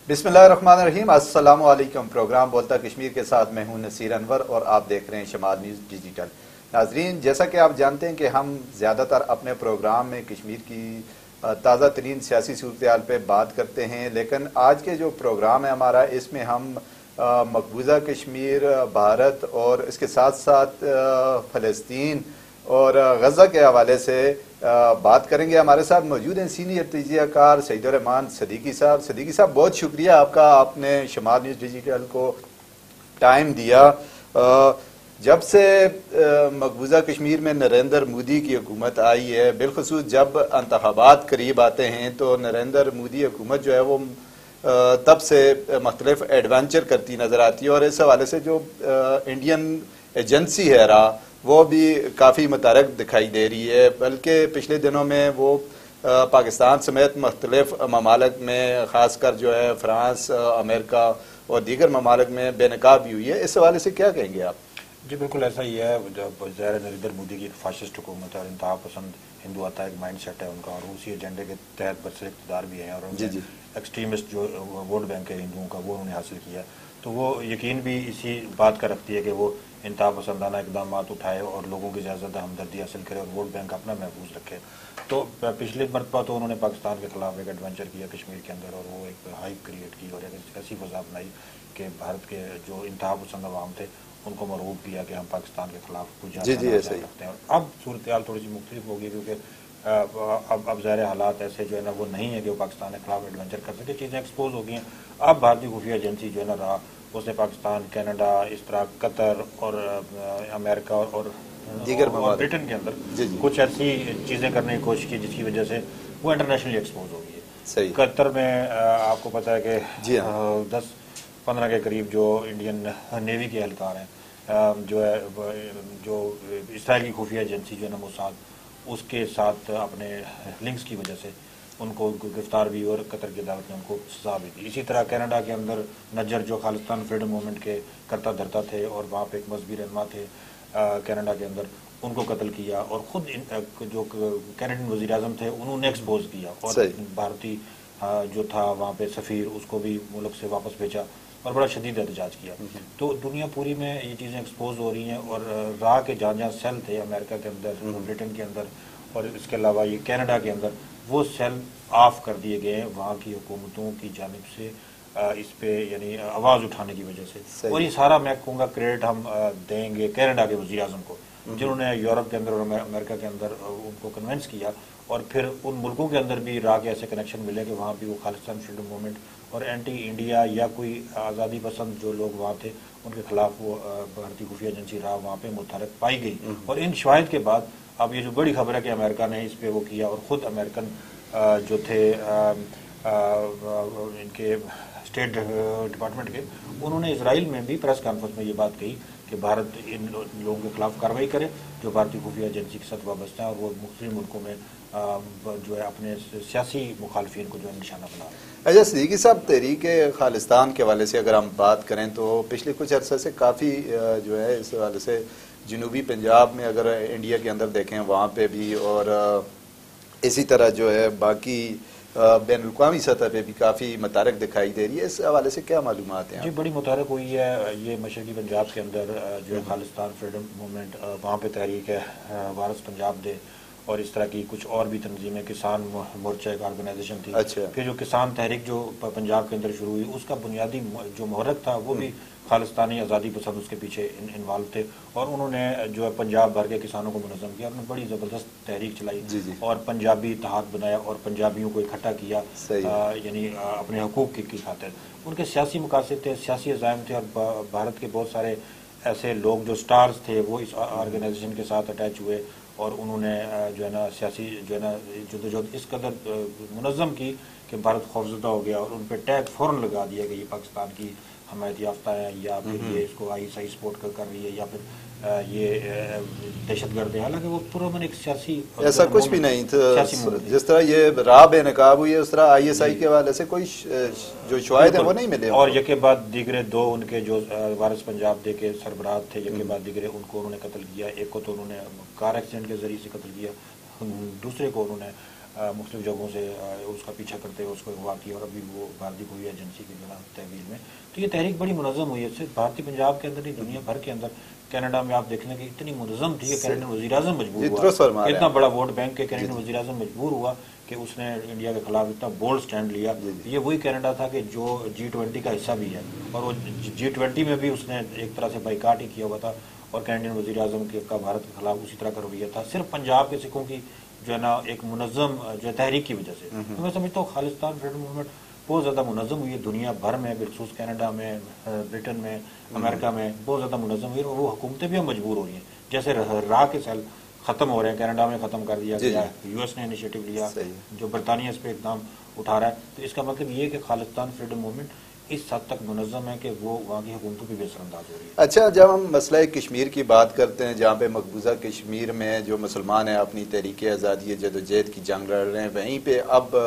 बिस्मिल्लाहिर्रहमानिर्रहीम। अस्सलामु अलैकुम। प्रोग्राम बोलता कश्मीर के साथ मैं हूं नसीर अनवर और आप देख रहे हैं शमाल न्यूज़ डिजिटल। नाजरीन, जैसा कि आप जानते हैं कि हम ज़्यादातर अपने प्रोग्राम में कश्मीर की ताज़ा तरीन सियासी सूरत पे बात करते हैं, लेकिन आज के जो प्रोग्राम है हमारा, इसमें हम मकबूजा कश्मीर, भारत और इसके साथ साथ फ़लस्तीन और गज़ा के हवाले से बात करेंगे। हमारे साथ मौजूद हैं सीनियर तजियाकार सईदुर्रहमान सदीकी साहब। सदीकी साहब, बहुत शुक्रिया आपका, आपने शमाल न्यूज़ डिजिटल को टाइम दिया। जब से मकबूजा कश्मीर में नरेंद्र मोदी की हुकूमत आई है, बिलखसूस जब इंतखाबात करीब आते हैं, तो नरेंद्र मोदी हुकूमत जो है वो तब से मुख्तलिफ एडवेंचर करती नज़र आती है और इस हवाले से जो इंडियन एजेंसी है वो भी काफ़ी मुतरक दिखाई दे रही है। बल्कि पिछले दिनों में वो पाकिस्तान समेत मुख्तलिफ ममालिक में, ख़ासकर जो है फ्रांस, अमेरिका और दीगर ममालिक में बेनकाब भी हुई है। इस हवाले से क्या कहेंगे आप? जी बिल्कुल ऐसा ही है। जब ज़ाहिर नरेंद्र मोदी की फाशिस्ट हुकूमत है और इंतहा पसंद हिंदू आता एक माइंड सेट है उनका, और उसी एजेंडे के तहत बरसर इक़्तिदार भी हैं, और एक्सट्रीमिस्ट जो वोट बैंक है हिंदुओं का वो उन्होंने हासिल किया। तो वो यकीन भी इसी बात का रखती है कि वो इंतहा पसंदाना इकदाम उठाए और लोगों की ज़्यादा हमदर्दी हासिल करे और वोट बैंक अपना महफूज रखे। तो पिछली मरतबा तो उन्होंने पाकिस्तान के खिलाफ एक एडवेंचर किया कश्मीर के अंदर, और वो एक हाइप क्रिएट की और एक ऐसी फजा बनाई कि भारत के जो इंतहा पसंद अवाम थे उनको मरगूब किया कि हम पाकिस्तान के खिलाफ कुछ ज़्यादा रखते हैं। और अब सूरत हाल थोड़ी सी मुख्तलिफ होगी, क्योंकि अब ज़ाहिर हालात ऐसे जो है ना वो नहीं है कि वो पाकिस्तान के खिलाफ एडवेंचर कर सके। चीज़ें एक्सपोज हो गई हैं। अब भारतीय खुफिया एजेंसी जो है ना रहा, उसने पाकिस्तान, कनाडा, इस तरह कतर और अमेरिका और ब्रिटेन के अंदर कुछ ऐसी चीज़ें करने की कोशिश की जिसकी वजह से वो इंटरनेशनली एक्सपोज हो गई है। कतर में आपको पता है कि 10-15 के करीब जो इंडियन नेवी के एहलकार हैं, जो इसराइल की खुफिया एजेंसी जो है ना मोसाद, उसके साथ अपने लिंक्स की वजह से उनको गिरफ्तार भी और कतर की अदालत ने उनको सजा भी दी। इसी तरह कनाडा के अंदर नज्जर जो खालिस्तान फ्रीडम मूवमेंट के करता धरता थे और वहाँ पे एक मजहबी रहनुमा थे कनाडा के अंदर, उनको कत्ल किया, और ख़ुद जो कैनेडियन वज़ीर आज़म थे उन्होंने एक्सपोज किया, और भारतीय जो था वहाँ पे सफ़ीर, उसको भी मुल्क से वापस भेजा और बड़ा शदीद एहतजाज किया। तो दुनिया पूरी में ये चीज़ें एक्सपोज हो रही हैं, और राह के जहाँ जहाँ सेल थे अमेरिका के अंदर, ब्रिटेन के अंदर और इसके अलावा ये कनाडा के अंदर, वो सेल ऑफ कर दिए गए हैं वहाँ की हुकूमतों की जानिब से इस पे यानी आवाज़ उठाने की वजह से। और ये सारा मैं कहूँगा क्रेडिट हम देंगे कनाडा के वज़ीर आज़म को, जिन्होंने यूरोप के अंदर और अमेरिका के अंदर उनको कन्विंस किया, और फिर उन मुल्कों के अंदर भी राह के ऐसे कनेक्शन मिले कि वहाँ भी वो खालिस्तान फ्रीडम मूवमेंट और एंटी इंडिया या कोई आज़ादी पसंद जो लोग वहाँ थे उनके खिलाफ वो भारतीय खुफिया एजेंसी राह वहाँ पे मुतहरक पाई गई। और इन शवाहिद के बाद अब ये जो बड़ी खबर है कि अमेरिका ने इस पे वो किया, और ख़ुद अमेरिकन जो थे इनके स्टेट डिपार्टमेंट के, उन्होंने इसराइल में भी प्रेस कॉन्फ्रेंस में ये बात कही कि भारत इन लोगों के खिलाफ कार्रवाई करे जो भारतीय खुफिया एजेंसी के साथ वाबस्ता है, और वो मुख्तलिफ मुल्कों में जो है अपने सियासी मुखालफिन को जो है निशाना बना रहे हैं। अच्छा सदीकी साहब, तहरीक खालिस्तान के हवाले से अगर हम बात करें तो पिछले कुछ अर्से से काफ़ी जो है इस हवाले से जनूबी पंजाब में अगर इंडिया के अंदर देखें वहाँ पे भी, और इसी तरह जो है बाकी बैनुल-अक़वामी सतह पे भी काफ़ी मुतारक दिखाई दे रही है। इस हवाले से क्या मालूमात हैं? जी बड़ी मुतारक हुई है। ये मशरक़ी पंजाब के अंदर जो है खालिस्तान फ्रीडम मूवमेंट, वहाँ पे तहरीक है वारिस पंजाब दे और इस तरह की कुछ और भी तंजीमें, किसान मोर्चा एक ऑर्गेनाइजेशन थी। फिर जो किसान तहरीक जो पंजाब के अंदर शुरू हुई, उसका बुनियादी जो महरक था वो भी खालिस्तानी आज़ादी पसंद उसके पीछे इन्वॉल्व थे, और उन्होंने जो है पंजाब भर के किसानों को मुनज़्ज़म किया, उन्होंने बड़ी ज़बरदस्त तहरीक चलाई और पंजाबी इत्तेहाद बनाया और पंजाबियों को इकट्ठा किया, यानी अपने हकूक़ की खातिर। उनके सियासी मकासद थे, सियासी अज़ाइम थे, और भारत के बहुत सारे ऐसे लोग जो स्टार्स थे वो इस ऑर्गेनाइजेशन के साथ अटैच हुए, और उन्होंने जो है ना सियासी जो है ना जदोजहद इस कदर मुनज़्ज़म की कि भारत खौफज़दा हो गया, और उन पर टैग फ़ौरन लगा दिया कि ये पाकिस्तान की हमायत याफ्ता है, या फिर ये इसको ISI सपोर्ट कर रही है, या फिर ये दहशतगर्द है। हालांकि वो पुरअमन एक सियासी, ऐसा कुछ भी नहीं था। जिस तरह ये राह बेनकाब हुई है उस तरह ISI के हवाले से कोई जो शवाहिद है वो नहीं मिले। और यके बाद दीगरे दो उनके जो वारिस पंजाब दे के सरबराह थे, यके बाद दीगरे उनको उन्होंने कत्ल किया। एक को तो उन्होंने कार एक्सीडेंट के जरिए से कत्ल किया, दूसरे को उन्होंने मुख्तलिफ जगहों से उसका पीछा करते हुए उसको अगवा किया और अभी वो भारतीय कोई एजेंसी की जो तहवील में। तो ये तहरीक बड़ी मुनज़्ज़म हुई है, सिर्फ भारतीय पंजाब के अंदर नहीं दुनिया भर के अंदर। कनाडा में आप देख लें कि इतनी मुनज़्ज़म थी कि कैनेडियन वज़ीर-ए-आज़म मजबूर हुआ, इतना बड़ा वोट बैंक के कैनेडियन वज़ीर-ए-आज़म मजबूर हुआ कि उसने इंडिया के खिलाफ इतना बोल्ड स्टैंड लिया। ये वही कनाडा था कि जो G20 का हिस्सा भी है और वो G20 में भी उसने एक तरह से बाइकाट ही किया हुआ था और कैनेडियन वज़ीर-ए-आज़म का भारत के खिलाफ उसी तरह का रवैया था, सिर्फ पंजाब के सिखों की जो है ना एक मुनज़्ज़म जो तहरीक की वजह से। तो मैं समझता हूँ खालिस्तान फ्रीडम मूवमेंट बहुत ज़्यादा मुनज़्ज़म हुई है दुनिया भर में, बिलखुसूस कनाडा में, ब्रिटेन में, अमेरिका में बहुत ज़्यादा मुनज़्ज़म हुई है और वो हुकूमतें भी मजबूर हो रही हैं। जैसे राह के सेल ख़त्म हो रहे हैं, कनाडा में ख़त्म कर दिया गया, US ने इनिशिएटिव लिया, जो बरतानिया इस पर इकदाम उठा रहा है। तो इसका मतलब ये है कि खालिस्तान फ्रीडम मूवमेंट इस हद तक मुनज़्ज़म है कि वो वहाँ की हुकूमतों की बेसरअंदाज हो रही है। अच्छा, जब हम मसला कश्मीर की बात करते हैं, जहाँ पे मकबूजा कश्मीर में जो मुसलमान हैं अपनी तहरीक आज़ादी जदोजहद की जंग लड़ रहे हैं, वहीं पे अब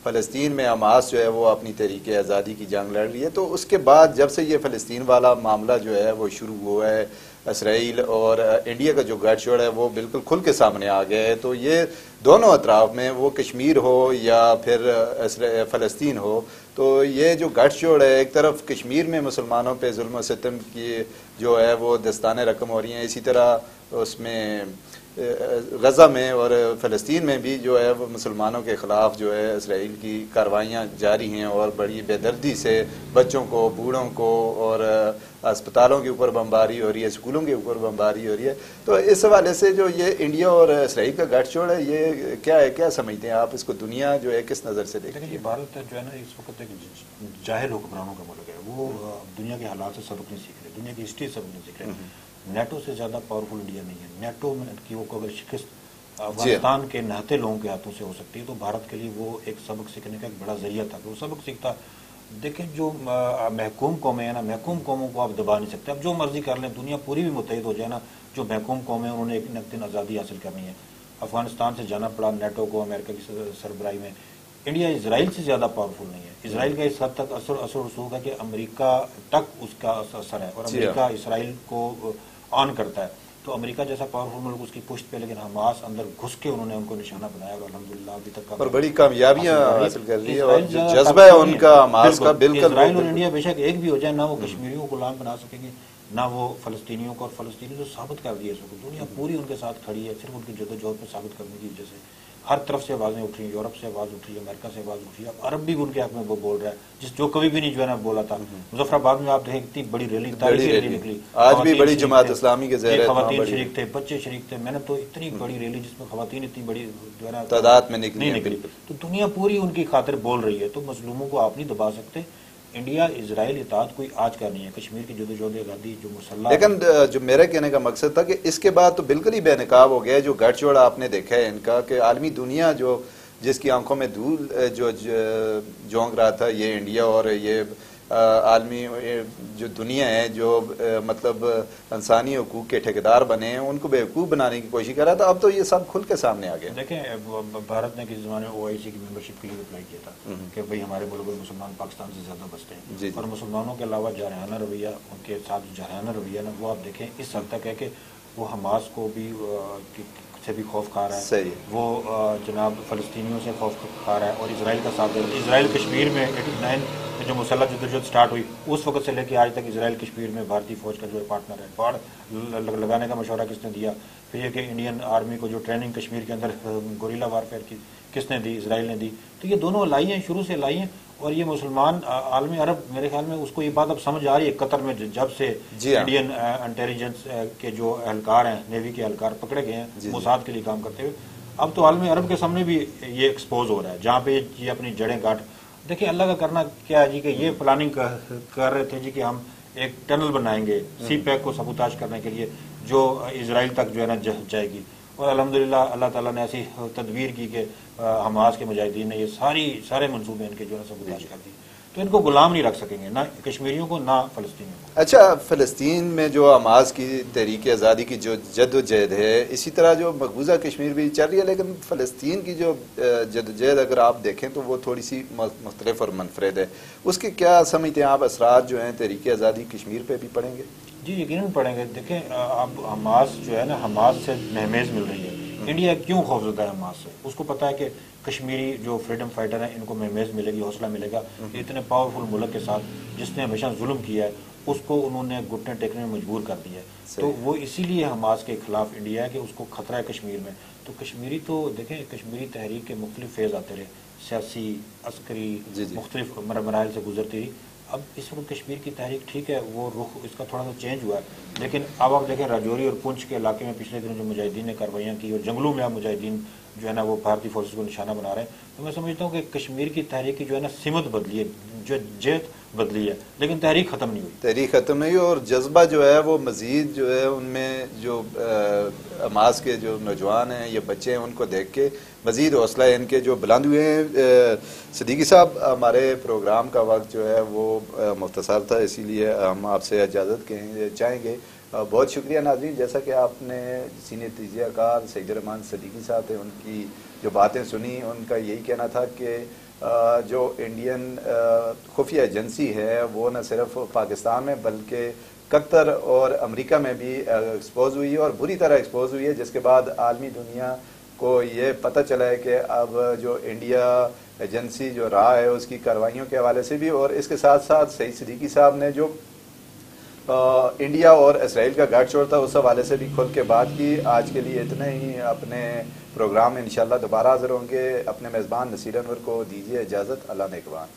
फ़लस्तीन में हमास जो है वो अपनी तहरीक आज़ादी की जंग लड़ रही है। तो उसके बाद जब से ये फ़लस्तीन वाला मामला जो है वो शुरू हुआ है, इसराइल और इंडिया का जो गठजोड़ है वो बिल्कुल खुल के सामने आ गया है। तो ये दोनों अतराफ में, वो कश्मीर हो या फिर फ़लस्तीन हो, तो ये जो गठजोड़ है, एक तरफ कश्मीर में मुसलमानों पे जुल्म और सितम की जो है वो दस्ताने रकम हो रही हैं, इसी तरह उसमें गज़ा में और फ़लस्तीन में भी जो है वो मुसलमानों के ख़िलाफ़ जो है इसराइल की कार्रवाइयाँ जारी हैं और बड़ी बेदर्दी से बच्चों को, बूढ़ों को और अस्पतालों के ऊपर बमबारी हो रही है, स्कूलों के ऊपर बमबारी हो रही है। तो इस हवाले से जो ये इंडिया और इसराइल का गठजोड़ है, ये क्या है, क्या समझते हैं आप इसको? दुनिया जो है किस नज़र से देखती है? भारत जो है ना इस वक्त एक जाहिल हुक्मरानों का मुल्क है, वो दुनिया के हालात से सबक नहीं सीख रहे, दुनिया की हिस्ट्री सबक नहीं सीख रहे। नेटो से ज़्यादा पावरफुल इंडिया नहीं है। नेटो में की वो अगर शिकस्त अफगानिस्तान के नहाते लोगों के हाथों से हो सकती है तो भारत के लिए वो एक सबक सीखने का एक बड़ा जरिया था कि वो सबक सीखता। देखें, जो महकूम कौमें हैं ना, महकूम कौमों को आप दबा नहीं सकते। अब जो मर्जी कर लें, दुनिया पूरी भी मुत्तहिद हो जाए ना, जो महकूम कौमें हैं उन्होंने एक न एक दिन आज़ादी हासिल करनी है। अफगानिस्तान से जाना पड़ा नेटो को, अमेरिका की सरबराही में। इंडिया इसराइल से ज़्यादा पावरफुल नहीं है। इसराइल का इस हद तक असर रसूख है कि अमेरिका तक उसका असर है और अमेरिका इसराइल को ऑन करता है। तो अमेरिका जैसा पावरफुल मुल्क उसकी पुष्ट पे, लेकिन हमास अंदर घुस के उन्होंने उनको निशाना बनाया और अल्हम्दुलिल्लाह अभी तक और बड़ी कामयाबियां हासिल कर रही है और जो जज्बा है उनका हमास का बिल्कुल। इसराइल और इंडिया बेशक एक भी हो जाए ना, वो कश्मीरियों को गुलाम बना सकेंगे ना वो फ़लस्तीनियों को, और फ़लस्तीनी तो साबित कर दिए इसको, दुनिया पूरी उनके साथ खड़ी है सिर्फ उनकी जदोजहद पर साबित करने की वजह से। हर तरफ से आवाज़ें उठ रही हैं, यूरोप से आवाज़ उठ रही है, अमेरिका से आवाज़ उठ रही है, अब अरब भी उनके हक में वो बोल रहा है, जो कभी भी नहीं जो है ना बोला था। मुजफ्फराबाद में आप देखें कितनी बड़ी रैली निकली, आज भी बड़ी जमात इस्लामी के ज़हर खवातीन शरीक थे, बच्चे शरीक थे। मैंने तो इतनी बड़ी रैली जिसमें खवातीन इतनी बड़ी जो है ना तादाद में निकली। तो दुनिया पूरी उनकी खातिर बोल रही है। तो मजलूमों को आप नहीं दबा सकते। इंडिया इजराइल इताद कोई आज का नहीं है, कश्मीर की जदोजहद आज़ादी जो मुसल्लह। लेकिन जो मेरे कहने का मकसद था कि इसके बाद तो बिल्कुल ही बेनकाब हो गया है जो गठजोड़ आपने देखा है इनका, कि आलमी दुनिया जो जिसकी आंखों में धूल जो झोंक रहा था, ये इंडिया और ये आलमी जो दुनिया है जो मतलब इंसानी हकूक़ के ठेकेदार बने हैं, उनको बेवकूफ़ बनाने की कोशिश कर रहा था। अब तो ये सब खुल के सामने आ गया। देखें, भारत ने किसी ज़माने में OIC की मेंबरशिप के लिए अप्लाई किया था कि भाई हमारे मुल्क में मुसलमान पाकिस्तान से ज़्यादा बसते हैं, और मुसलमानों के अलावा जारहाना रवैया, उनके साथ जारहाना रवैया ना वो आप देखें इस हद तक है कि वो हमास को भी से भी खौफ खा रहा है, वो जनाब फ़लस्तीनियों से खौफ खा रहा है और इसराइल का साथ दे रहा है। इसराइल कश्मीर में 89 में जो मुसल्लह जदोजहद स्टार्ट हुई उस वक्त से लेकर आज तक इसराइल कश्मीर में भारतीय फौज का जो पार्टनर है। बाढ़ लगाने का मशवरा किसने दिया? फिर ये कि इंडियन आर्मी को जो ट्रेनिंग कश्मीर के अंदर गोरिल्ला वारफेयर की किसने दी? इसराइल ने दी। तो ये दोनों लाई हैं, शुरू से लाई हैं। और ये मुसलमान आलमी अरब, मेरे ख्याल में उसको ये बात अब समझ आ रही है कतर में, जब से इंडियन इंटेलिजेंस के जो एहलकार हैं, नेवी के एहलकार पकड़े गए हैं मोसाद के लिए काम करते हुए, अब तो आलमी अरब के सामने भी ये एक्सपोज हो रहा है, जहाँ पे ये अपनी जड़ें गांठ। देखिए अल्लाह का करना क्या है जी कि ये प्लानिंग कर रहे थे जी कि हम एक टनल बनाएंगे CPEC को सबूताज करने के लिए जो इसराइल तक जो है ना जाएगी, और अल्हम्दुलिल्लाह अल्लाह ताला ने ऐसी तदबीर की कि हमास के मुजाहिदीन ने ये सारे मंसूबे इनके जो है सबूताज कर दिए। तो इनको गुलाम नहीं रख सकेंगे, ना कश्मीरियों को ना फ़लस्तीनियों को। अच्छा, फ़लस्तीन में जो हमास की तहरीक आज़ादी की जो जद्दोजहद है, इसी तरह जो मकबूजा कश्मीर भी चल रही है, लेकिन फ़लस्तीन की जो जद्दोजहद अगर आप देखें तो वो थोड़ी सी मुख्तलिफ और मुनफरद है। उसके क्या समझते हैं आप असरात जो हैं तहरीक आज़ादी कश्मीर पर भी पड़ेंगे? जी यकीनन पड़ेंगे। देखें, अब हमास जो है ना, हमास से महमेज मिल रही है انڈیا کیوں خوفزدہ ہے حماس سے؟ اس کو پتا ہے کہ کشمیری جو فریڈم فائٹر ہیں ان کو میز ملے گی، حوصلہ ملے گا، اتنے پاورفل ملک کے ساتھ جس نے ہمیشہ ظلم کیا ہے اس کو انہوں نے گھٹنے ٹیکنے میں مجبور کر دیا ہے۔ تو وہ اسی لیے حماس کے خلاف انڈیا ہے کہ اس کو خطرہ ہے کشمیر میں۔ تو کشمیری تو دیکھیں، کشمیری تحریک کے مختلف فیز آتے رہے، سیاسی، عسکری، مختلف مراحل سے گزرتی رہی۔ اب اس وقت کشمیر کی تحریک ٹھیک ہے، وہ رخ اس کا تھوڑا سا چینج ہوا ہے، لیکن اب آپ دیکھیں راجوری اور پونچھ کے علاقے میں پچھلے دنوں جو مجاہدین نے کارروائیاں کی اور جنگلوں میں اب مجاہدین جو ہے نا وہ بھارتی فورسز کو نشانہ بنا رہے ہیں، تو میں سمجھتا ہوں کہ کشمیر کی تحریک کی جو ہے نا سمت بدلی ہے، جو جہت بدلی ہے، لیکن تحریک ختم نہیں ہوئی۔ تحریک ختم نہیں ہوئی، اور جذبہ جو ہے وہ مزید جو ہے ان میں جو حماس کے جو نوجوان ہیں یا بچے ہیں ان کو دیکھ کے مزید حوصلہ ان کے جو بلند ہوئے ہیں۔ صدیقی صاحب، ہمارے پروگرام کا وقت جو ہے وہ مختصر تھا، اسی لیے ہم آپ سے اجازت چاہیں گے۔ بہت شکریہ ناظرین، جیسا کہ آپ نے سینئر تجزیہ کار سعید الرحمان صدیقی صاحب تھے، ان کی جو باتیں سنی، ان کا یہی کہنا تھا کہ جو انڈین خفیہ ایجنسی ہے وہ نہ صرف پاکستان میں بلکہ قطر اور امریکہ میں بھی ایکسپوز ہوئی ہے اور بری طرح ایکسپوز ہوئی ہے، جس کے بعد عالمی دنیا کو یہ پتہ چلا ہے کہ اب جو انڈیا ایجنسی جو رہا ہے اس کی کارروائیوں کے حوالے سے بھی، اور اس کے ساتھ ساتھ سعید صدیقی صاحب نے جو انڈیا اور اسرائیل کا گاٹھ چھوڑ تھا اس حوالے سے بھی کھل کے بات کی۔ آج کے لیے اتنا ہی، اپنے پروگرام میں انشاءاللہ دوبارہ حاضر ہوں گے۔ اپنے میزبان نصیر انور کو دیجیے اجازت، اللہ نگہبان۔